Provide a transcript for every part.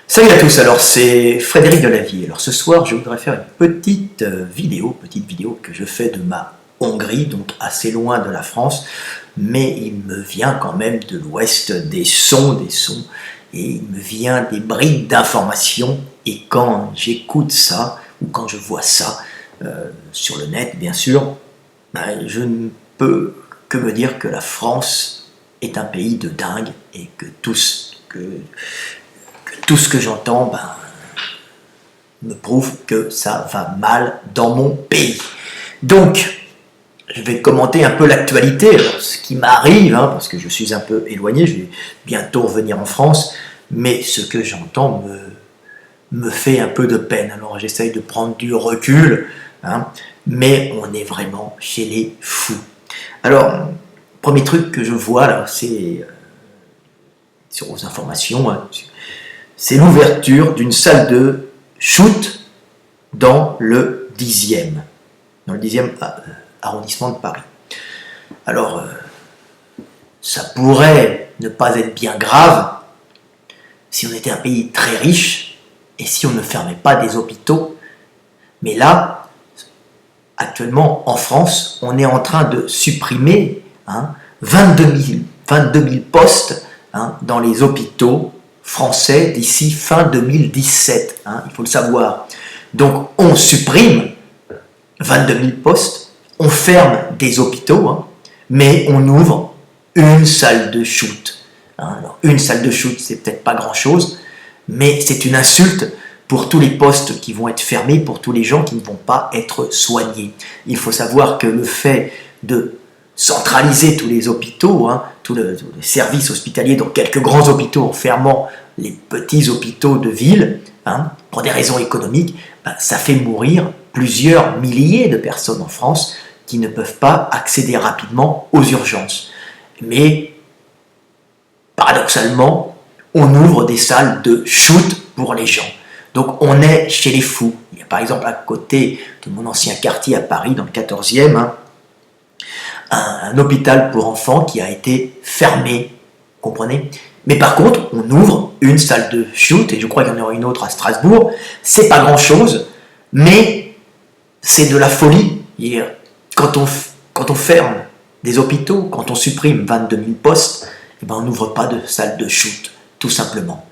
Salut à tous, alors c'est Frédéric Delavie. Alors ce soir je voudrais faire une petite vidéo que je fais de ma Hongrie, donc assez loin de la France, mais il me vient quand même de l'ouest des sons, et il me vient des bribes d'informations, et quand j'écoute ça, ou quand je vois ça, sur le net bien sûr, ben, je ne peux que me dire que la France est un pays de dingue, et que tout ce que j'entends me prouve que ça va mal dans mon pays. Donc, je vais commenter un peu l'actualité, ce qui m'arrive, parce que je suis un peu éloigné, je vais bientôt revenir en France, mais ce que j'entends me fait un peu de peine. Alors j'essaye de prendre du recul, mais on est vraiment chez les fous. Alors, premier truc que je vois là, c'est sur vos informations, c'est l'ouverture d'une salle de shoot dans le 10e arrondissement de Paris. Alors, ça pourrait ne pas être bien grave si on était un pays très riche et si on ne fermait pas des hôpitaux. Mais là, actuellement, en France, on est en train de supprimer 22 000 postes dans les hôpitaux français d'ici fin 2017, il faut le savoir. Donc on supprime 22 000 postes, on ferme des hôpitaux, mais on ouvre une salle de shoot. Alors, une salle de shoot, c'est peut-être pas grand-chose, mais c'est une insulte pour tous les postes qui vont être fermés, pour tous les gens qui ne vont pas être soignés. Il faut savoir que le fait de centraliser tous les hôpitaux, tous les services hospitaliers dans quelques grands hôpitaux en fermant les petits hôpitaux de ville, pour des raisons économiques, ça fait mourir plusieurs milliers de personnes en France qui ne peuvent pas accéder rapidement aux urgences. Mais paradoxalement, on ouvre des salles de shoot pour les gens. Donc on est chez les fous. Il y a par exemple à côté de mon ancien quartier à Paris, dans le 14e, un hôpital pour enfants qui a été fermé, vous comprenez? Mais par contre, on ouvre une salle de shoot, et je crois qu'il y en aura une autre à Strasbourg. C'est pas grand-chose, mais c'est de la folie. Quand on ferme des hôpitaux, quand on supprime 22 000 postes, on n'ouvre pas de salle de shoot, tout simplement.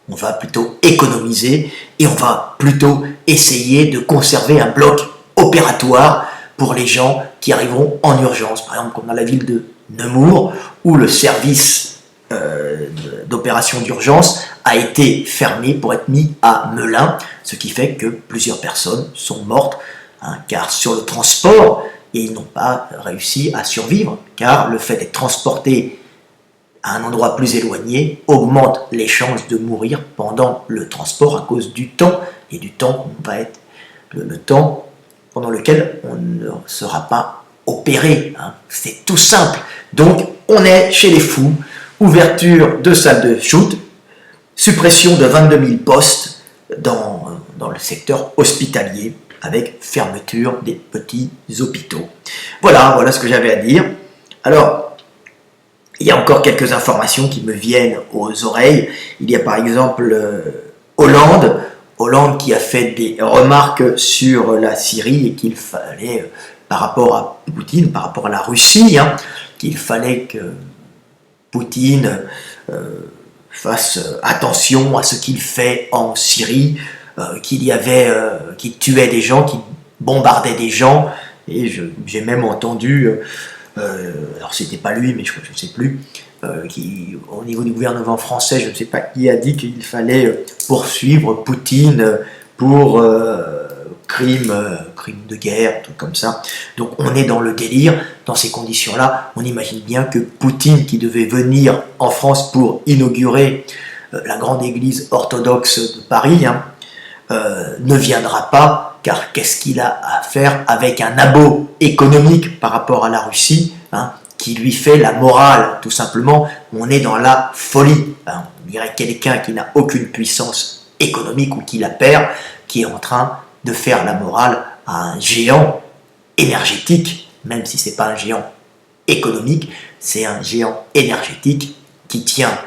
On va plutôt économiser et on va plutôt essayer de conserver un bloc opératoire pour les gens qui arriveront en urgence. Par exemple, comme dans la ville de Nemours, où le service d'opération d'urgence a été fermé pour être mis à Melun, ce qui fait que plusieurs personnes sont mortes, car sur le transport, ils n'ont pas réussi à survivre, car le fait d'être transporté à un endroit plus éloigné augmente les chances de mourir pendant le transport à cause du temps, et du temps va être le temps pendant lequel on ne sera pas opéré. C'est tout simple. Donc on est chez les fous. Ouverture de salles de shoot, suppression de 22 000 postes dans le secteur hospitalier, avec fermeture des petits hôpitaux. Voilà ce que j'avais à dire. Alors, il y a encore quelques informations qui me viennent aux oreilles. Il y a par exemple Hollande qui a fait des remarques sur la Syrie et qu'il fallait, par rapport à Poutine, par rapport à la Russie, qu'il fallait que Poutine fasse attention à ce qu'il fait en Syrie, qu'il tuait des gens, qu'il bombardait des gens, et j'ai même entendu, alors c'était pas lui, mais je ne sais plus, au niveau du gouvernement français, je ne sais pas qui a dit qu'il fallait poursuivre Poutine pour crimes de guerre, tout comme ça. Donc on est dans le délire. Dans ces conditions-là, on imagine bien que Poutine, qui devait venir en France pour inaugurer la grande église orthodoxe de Paris, ne viendra pas, car qu'est-ce qu'il a à faire avec un abo économique par rapport à la Russie, qui lui fait la morale, tout simplement. On est dans la folie. On dirait quelqu'un qui n'a aucune puissance économique ou qui la perd, qui est en train de faire la morale à un géant énergétique, même si ce n'est pas un géant économique, c'est un géant énergétique qui tient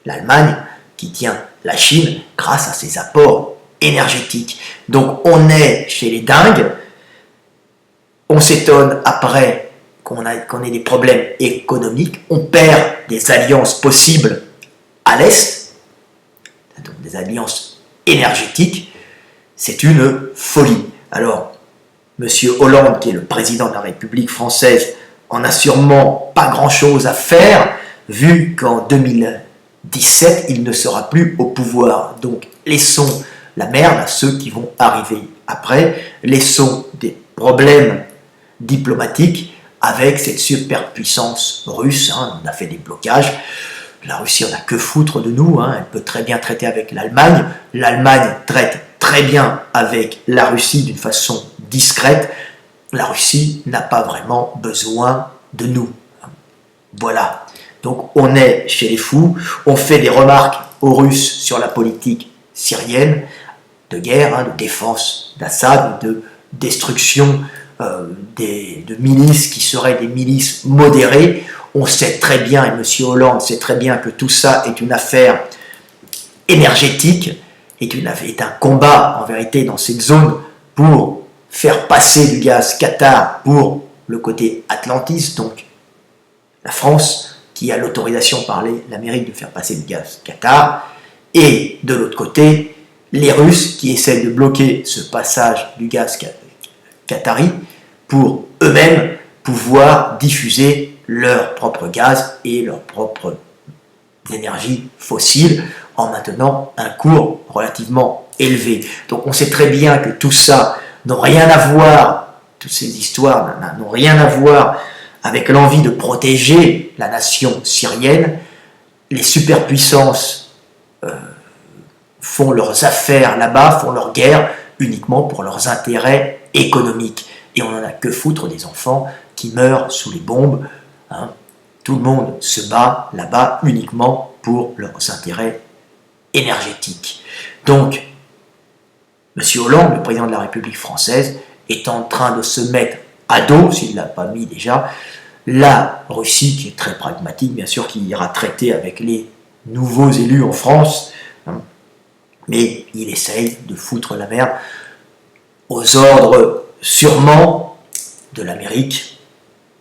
l'Allemagne, qui tient la Chine grâce à ses apports énergétiques. Donc on est chez les dingues, on s'étonne après qu'on ait des problèmes économiques, on perd des alliances possibles à l'Est, donc des alliances énergétiques, c'est une folie. Alors, M. Hollande, qui est le président de la République française, en a sûrement pas grand-chose à faire, vu qu'en 2017, il ne sera plus au pouvoir. Donc, laissons la merde à ceux qui vont arriver après, laissons des problèmes diplomatiques avec cette superpuissance russe. On a fait des blocages. La Russie, on n'a que foutre de nous. Elle peut très bien traiter avec l'Allemagne. L'Allemagne traite très bien avec la Russie d'une façon discrète. La Russie n'a pas vraiment besoin de nous. Voilà. Donc on est chez les fous. On fait des remarques aux Russes sur la politique syrienne, de guerre, de défense d'Assad, de destruction de milices qui seraient des milices modérées. On sait très bien, et M. Hollande sait très bien que tout ça est une affaire énergétique, est un combat en vérité dans cette zone pour faire passer du gaz Qatar pour le côté Atlantis, donc la France qui a l'autorisation par l'Amérique de faire passer du gaz Qatar, et de l'autre côté, les Russes qui essaient de bloquer ce passage du gaz qatari pour eux-mêmes pouvoir diffuser leur propre gaz et leurs propres énergies fossiles en maintenant un cours relativement élevé. Donc on sait très bien que tout ça n'a rien à voir, toutes ces histoires n'ont rien à voir avec l'envie de protéger la nation syrienne. Les superpuissances font leurs affaires là-bas, font leur guerre uniquement pour leurs intérêts économiques. Et on n'en a que foutre des enfants qui meurent sous les bombes. Tout le monde se bat là-bas uniquement pour leurs intérêts énergétiques. Donc, M. Hollande, le président de la République française, est en train de se mettre à dos, s'il ne l'a pas mis déjà, la Russie, qui est très pragmatique, bien sûr, qui ira traiter avec les nouveaux élus en France, mais il essaye de foutre la merde aux ordres sûrement de l'Amérique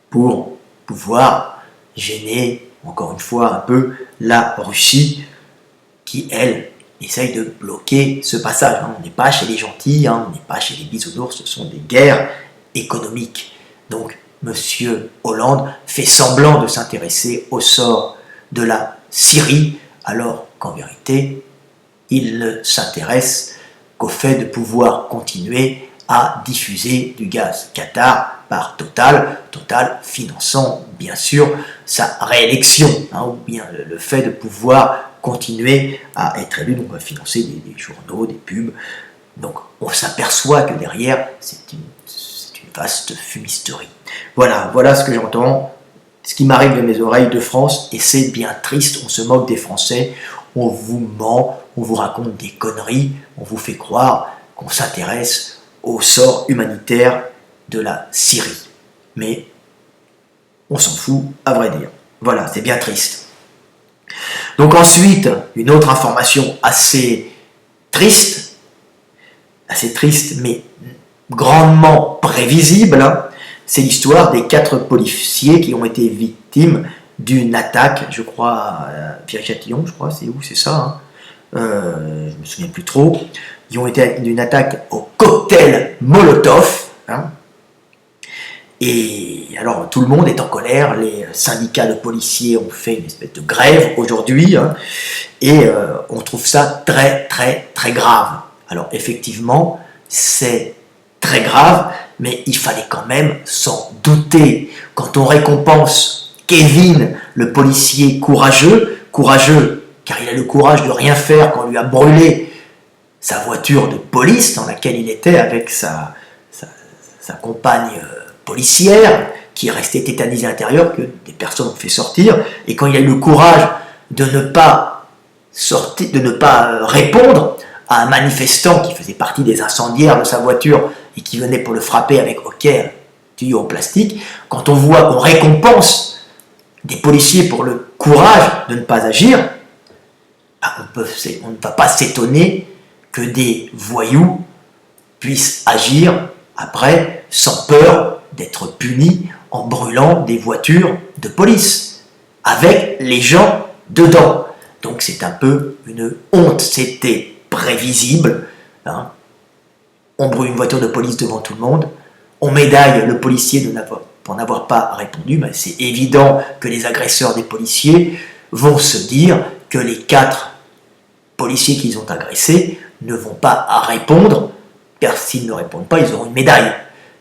pour pouvoir gêner, encore une fois, un peu la Russie qui, elle, essaye de bloquer ce passage. On n'est pas chez les gentils, on n'est pas chez les bisounours, ce sont des guerres économiques. Donc, M. Hollande fait semblant de s'intéresser au sort de la Syrie, alors qu'en vérité, il ne s'intéresse qu'au fait de pouvoir continuer à diffuser du gaz Qatar par Total, Total finançant bien sûr sa réélection, ou bien le fait de pouvoir continuer à être élu, donc à financer des journaux, des pubs. Donc on s'aperçoit que derrière c'est une vaste fumisterie. Voilà ce que j'entends, ce qui m'arrive de mes oreilles de France, et c'est bien triste. On se moque des Français, on vous ment, on vous raconte des conneries, on vous fait croire qu'on s'intéresse au sort humanitaire de la Syrie. Mais on s'en fout, à vrai dire. Voilà, c'est bien triste. Donc ensuite, une autre information assez triste mais grandement prévisible, c'est l'histoire des 4 policiers qui ont été victimes d'une attaque, je crois, à Viry-Châtillon, je crois, c'est où, c'est ça, je me souviens plus trop. Ils ont été d'une attaque au cocktail Molotov, et alors tout le monde est en colère, les syndicats de policiers ont fait une espèce de grève aujourd'hui, et on trouve ça très très très grave. Alors effectivement, c'est très grave, mais il fallait quand même s'en douter. Quand on récompense Kevin, le policier courageux car il a le courage de rien faire quand on lui a brûlé sa voiture de police dans laquelle il était avec sa compagne policière qui est restée tétanisée à l'intérieur, que des personnes ont fait sortir, et quand il a eu le courage de ne pas répondre à un manifestant qui faisait partie des incendiaires de sa voiture et qui venait pour le frapper avec un tuyau en plastique, quand on voit qu'on récompense des policiers pour le courage de ne pas agir, on ne va pas s'étonner que des voyous puissent agir après sans peur d'être punis en brûlant des voitures de police avec les gens dedans. Donc c'est un peu une honte, c'était prévisible. Hein. On brûle une voiture de police devant tout le monde, on médaille le policier pour n'avoir pas répondu. Ben c'est évident que les agresseurs des policiers vont se dire que les 4 policiers qu'ils ont agressés ne vont pas répondre, car s'ils ne répondent pas, ils auront une médaille.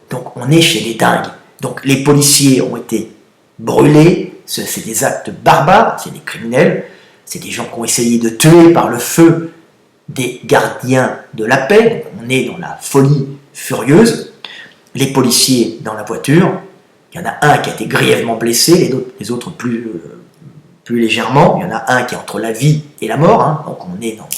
Donc on est chez les dingues. Donc les policiers ont été brûlés, c'est des actes barbares, c'est des criminels, c'est des gens qui ont essayé de tuer par le feu des gardiens de la paix. Donc on est dans la folie furieuse. Les policiers dans la voiture, il y en a un qui a été grièvement blessé, les autres plus légèrement. Il y en a un qui est entre la vie et la mort, hein. Donc on est dans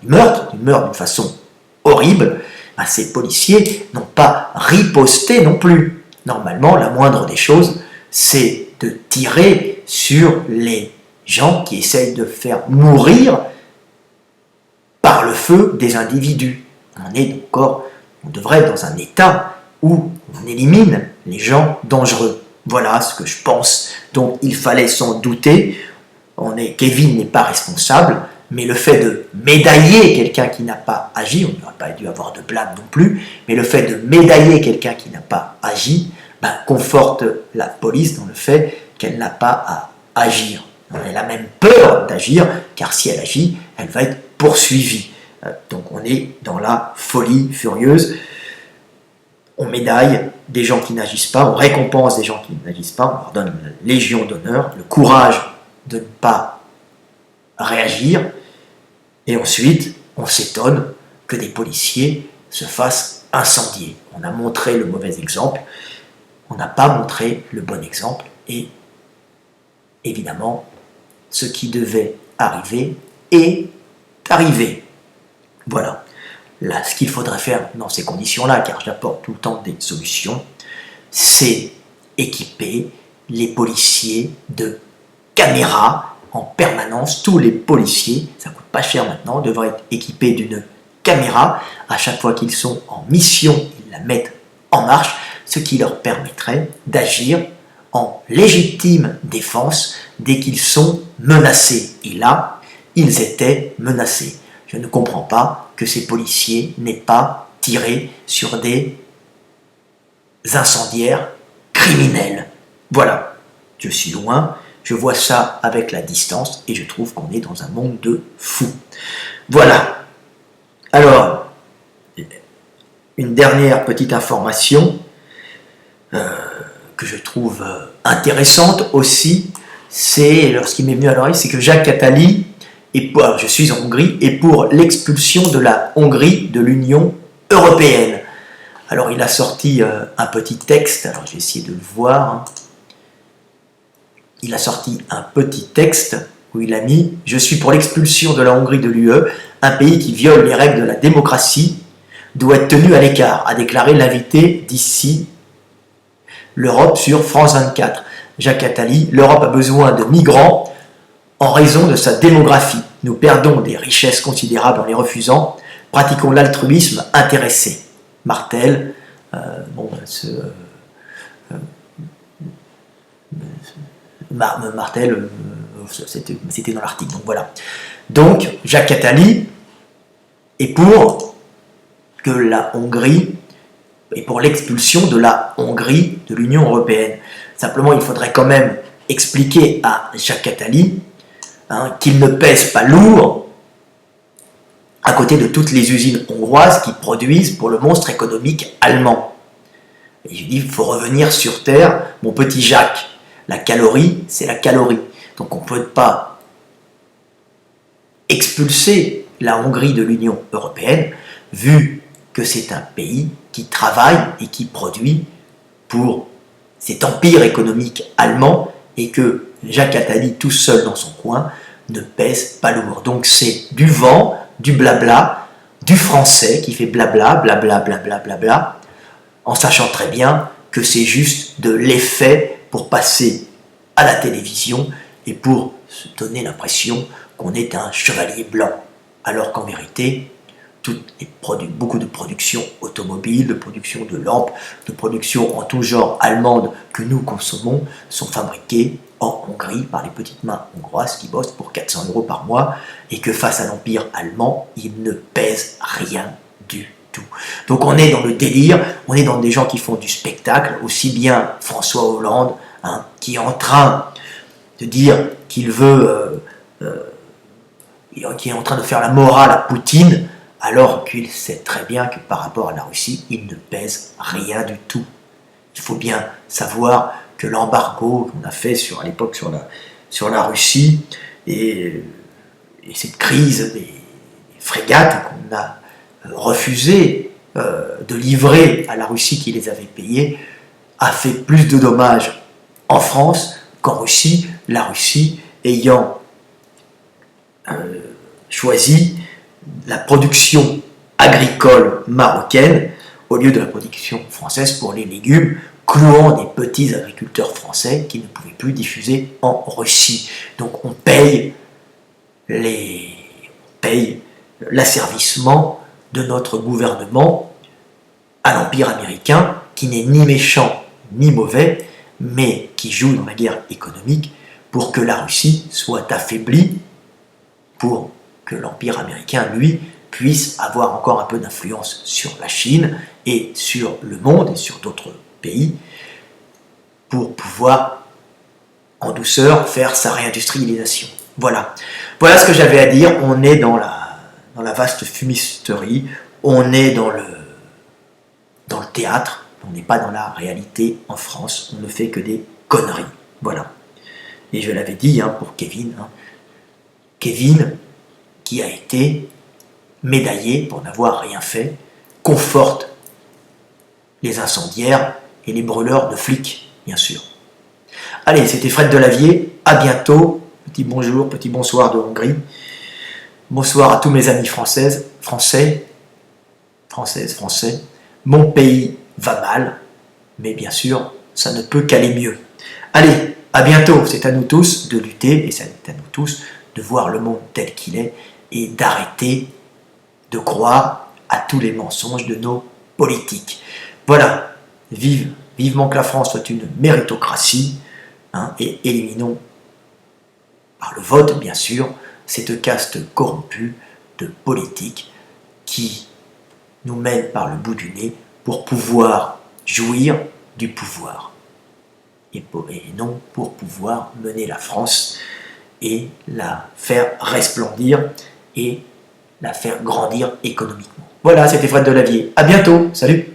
du meurtre d'une façon horrible. Ben, ces policiers n'ont pas riposté non plus. Normalement, la moindre des choses, c'est de tirer sur les gens qui essayent de faire mourir par le feu des individus. On devrait être dans un état où on élimine les gens dangereux. Voilà ce que je pense. Donc il fallait s'en douter. Kevin n'est pas responsable, mais le fait de médailler quelqu'un qui n'a pas agi, on n'aurait pas dû avoir de blâme non plus, mais le fait de médailler quelqu'un qui n'a pas agi, ben, conforte la police dans le fait qu'elle n'a pas à agir. Elle a même peur d'agir, car si elle agit, elle va être poursuivie. Donc on est dans la folie furieuse. On médaille des gens qui n'agissent pas, on récompense des gens qui n'agissent pas, on leur donne la Légion d'honneur, le courage de ne pas réagir, et ensuite on s'étonne que des policiers se fassent incendier. On a montré le mauvais exemple, on n'a pas montré le bon exemple, et évidemment, ce qui devait arriver est arrivé. Voilà. Là, ce qu'il faudrait faire dans ces conditions-là, car j'apporte tout le temps des solutions, c'est équiper les policiers de caméras en permanence. Tous les policiers, ça coûte pas cher maintenant, devraient être équipés d'une caméra. À chaque fois qu'ils sont en mission, ils la mettent en marche, ce qui leur permettrait d'agir en légitime défense dès qu'ils sont menacés. Et là, ils étaient menacés. Je ne comprends pas que ces policiers n'aient pas tiré sur des incendiaires criminels. Voilà, je suis loin, je vois ça avec la distance et je trouve qu'on est dans un monde de fous. Voilà. Alors, une dernière petite information que je trouve intéressante aussi, c'est, ce qui m'est venu à l'oreille, c'est que Jacques Attali, je suis en Hongrie, et pour l'expulsion de la Hongrie de l'Union européenne. Alors il a sorti un petit texte, alors je vais essayer de le voir. Hein. Il a sorti un petit texte où il a mis « Je suis pour l'expulsion de la Hongrie de l'UE, un pays qui viole les règles de la démocratie, doit être tenu à l'écart », a déclaré l'invité d'ici l'Europe sur France 24. Jacques Attali, l'Europe a besoin de migrants en raison de sa démographie. Nous perdons des richesses considérables en les refusant. Pratiquons l'altruisme intéressé. Martel, Martel, c'était dans l'article. Donc voilà. Donc Jacques Attali est pour que la Hongrie et pour l'expulsion de la Hongrie de l'Union européenne. Simplement, il faudrait quand même expliquer à Jacques Attali qu'il ne pèse pas lourd à côté de toutes les usines hongroises qui produisent pour le monstre économique allemand. Et je dis, il faut revenir sur Terre, mon petit Jacques. La calorie, c'est la calorie. Donc on ne peut pas expulser la Hongrie de l'Union européenne, vu que c'est un pays qui travaille et qui produit pour cet empire économique allemand, et que Jacques Attali, tout seul dans son coin, ne pèse pas lourd. Donc c'est du vent, du blabla, du français qui fait blabla, blabla, blabla, blabla, en sachant très bien que c'est juste de l'effet pour passer à la télévision et pour se donner l'impression qu'on est un chevalier blanc, alors qu'en vérité, beaucoup de production automobile, de production de lampes, de production en tout genre allemande que nous consommons sont fabriquées en Hongrie par les petites mains hongroises qui bossent pour 400 € par mois et que face à l'empire allemand, ils ne pèsent rien du tout. Donc on est dans le délire, on est dans des gens qui font du spectacle, aussi bien François Hollande, hein, qui est en train de dire qu'il veut, qui est en train de faire la morale à Poutine, alors qu'il sait très bien que par rapport à la Russie, il ne pèse rien du tout. Il faut bien savoir que l'embargo qu'on a fait à l'époque sur la Russie et cette crise des frégates qu'on a refusé de livrer à la Russie qui les avait payées a fait plus de dommages en France qu'en Russie, la Russie ayant choisi la production agricole marocaine au lieu de la production française pour les légumes, clouant des petits agriculteurs français qui ne pouvaient plus diffuser en Russie. Donc on paye l'asservissement de notre gouvernement à l'Empire américain, qui n'est ni méchant ni mauvais, mais qui joue dans la guerre économique pour que la Russie soit affaiblie, pour que l'Empire américain, lui, puisse avoir encore un peu d'influence sur la Chine et sur le monde et sur d'autres pays pour pouvoir en douceur faire sa réindustrialisation. Voilà. Voilà ce que j'avais à dire. On est dans la vaste fumisterie, on est dans le théâtre, on n'est pas dans la réalité en France, on ne fait que des conneries. Voilà. Et je l'avais dit pour Kevin, Kevin, qui a été médaillé pour n'avoir rien fait, conforte les incendiaires et les brûleurs de flics, bien sûr. Allez, c'était Fred Delavier, à bientôt, petit bonjour, petit bonsoir de Hongrie, bonsoir à tous mes amis français, mon pays va mal, mais bien sûr, ça ne peut qu'aller mieux. Allez, à bientôt, c'est à nous tous de lutter, et c'est à nous tous de voir le monde tel qu'il est, et d'arrêter de croire à tous les mensonges de nos politiques. Voilà, vivement que la France soit une méritocratie, et éliminons par le vote, bien sûr, cette caste corrompue de politiques qui nous mène par le bout du nez pour pouvoir jouir du pouvoir. Et non pour pouvoir mener la France et la faire resplendir et la faire grandir économiquement. Voilà, c'était Fred Delavier. À bientôt, salut!